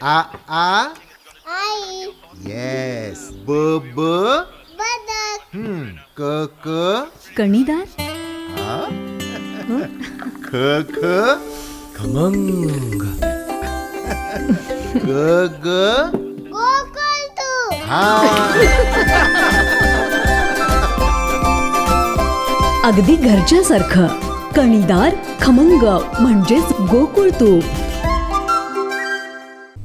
आ आ आई. Yes. ब ब बदक. क क कणीदार. ख ख खमंग. ग ग गोकुळतू. अगदी घरच्यासारखं. कणीदार खमंग म्हणजेच गोकुळ तूप.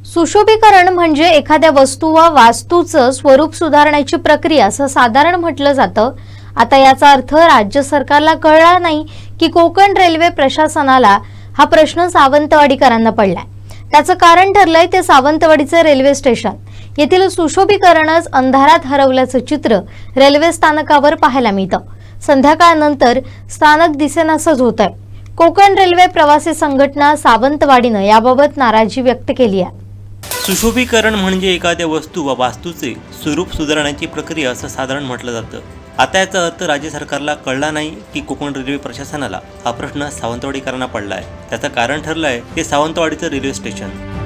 सुशोभीकरण म्हणजे एखाद्या वस्तू वा वास्तूचं स्वरूप सुधारण्याची प्रक्रिया असं साधारण म्हटलं जातं. आता याचा अर्थ राज्य सरकारला कळला नाही की कोकण रेल्वे प्रशासनाला हा प्रश्न सावंतवाडीकरांना पडलाय. त्याचं कारण ठरलंय ते सावंतवाडीचे रेल्वे स्टेशन. येथील सुशोभीकरणच अंधारात हरवल्याचं चित्र रेल्वे स्थानकावर पाहायला मिळतं. संध्याकाळनंतर स्थानक दिसेनासंच होतंय. कोकण रेल्वे प्रवासी संघटना सावंतवाडीनं याबाबत नाराजी व्यक्त केली आहे. सुशोभीकरण म्हणजे एखाद्या वस्तू वा वास्तूचे स्वरूप सुधारण्याची प्रक्रिया असं साधारण म्हटलं जातं. आता याचा अर्थ राज्य सरकारला कळला नाही की कोकण रेल्वे प्रशासनाला हा प्रश्न सावंतवाडीकरांना पडला आहे. त्याचं कारण ठरलं आहे ते सावंतवाडीचं रेल्वे स्टेशन.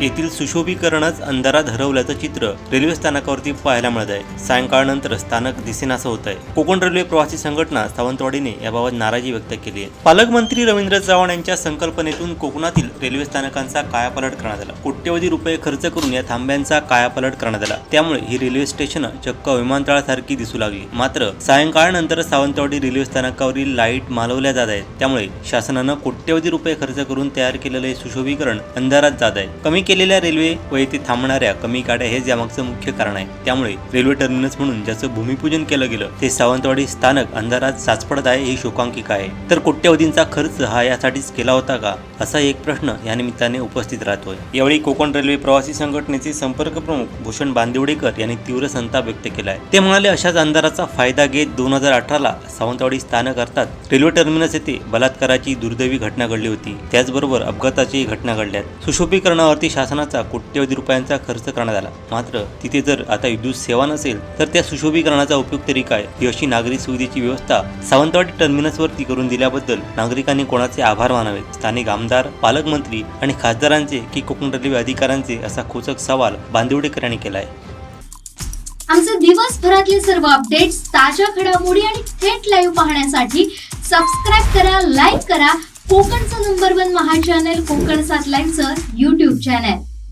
येथील सुशोभीकरणच अंधारात हरवल्याचं चित्र रेल्वे स्थानकावरती पाहायला मिळत आहे. सायंकाळनंतर स्थानक दिसेनासं होत आहे. कोकण रेल्वे प्रवासी संघटना सावंतवाडीने याबाबत नाराजी व्यक्त केली आहे. पालकमंत्री रवींद्र चव्हाण यांच्या संकल्पनेतून कोकणातील रेल्वे स्थानकांचा कायापालट करण्यात आला. कोट्यवधी रुपये खर्च करून या थांब्यांचा कायापालट करण्यात आला. त्यामुळे ही रेल्वे स्टेशन चक्क विमानतळासारखी दिसू लागली. मात्र सायंकाळनंतर सावंतवाडी रेल्वे स्थानकावरील लाईट मालवल्या जात आहेत. त्यामुळे शासनानं कोट्यवधी रुपये खर्च करून तयार केलेले सुशोभीकरण अंधारात जात आहे. कमी केलेल्या रेल्वे व येथे थांबणाऱ्या कमी गाड्या हेच यामागचं मुख्य कारण आहे. त्यामुळे रेल्वे टर्मिनस म्हणून ज्याचं भूमिपूजन केलं गेलं ते सावंतवाडी स्थानक अंधारात साचपडत आहे ही शोकांकिका आहे. तर कोट्यवधींचा खर्च हा यासाठीच केला होता का असा एक प्रश्न या निमित्ताने उपस्थित राहतोय. यावेळी कोकण रेल्वे प्रवासी संघटनेचे संपर्क प्रमुख भूषण बांदिवडेकर यांनी तीव्र संताप व्यक्त केला आहे. ते म्हणाले, अशाच अंधाराचा फायदा घेत 2018ला सावंतवाडी स्थानक अर्थात रेल्वे टर्मिनस येथे बलात्काराची दुर्दैवी घटना घडली होती. त्याचबरोबर अपघाताची घटना घडल्यात. सुशोभीकरणावरती शासनाचा कोट्यवधी रुपयांचा खर्च करण्यात आला. मात्र तिथे जर आता विद्युत सेवा नसेल तर त्या सुशोभीकरणाचा उपयोग तरी काय? ही अशी नागरी सुविधेची व्यवस्था सावंतवाडी टर्मिनसवरती करून दिल्याबद्दल नागरिकांनी कोणाचे आभार मानावेत? स्थानिक आमदार, पालकमंत्री आणि खासदारांचे की कोकण रेल्वे अधिकाऱ्यांचे? असा खोचक सवाल बांदिवडेकर यांनी केलाय. आमचे दिवसभरातले सर्व अपडेट्स, ताज्या घडामोडी आणि थेट लाईव्ह पाहण्यासाठी सबस्क्राईब करा, लाईक करा कोकणचं नंबर 1 महा चॅनल कोकणसाद लाईव्हचं YouTube चॅनल.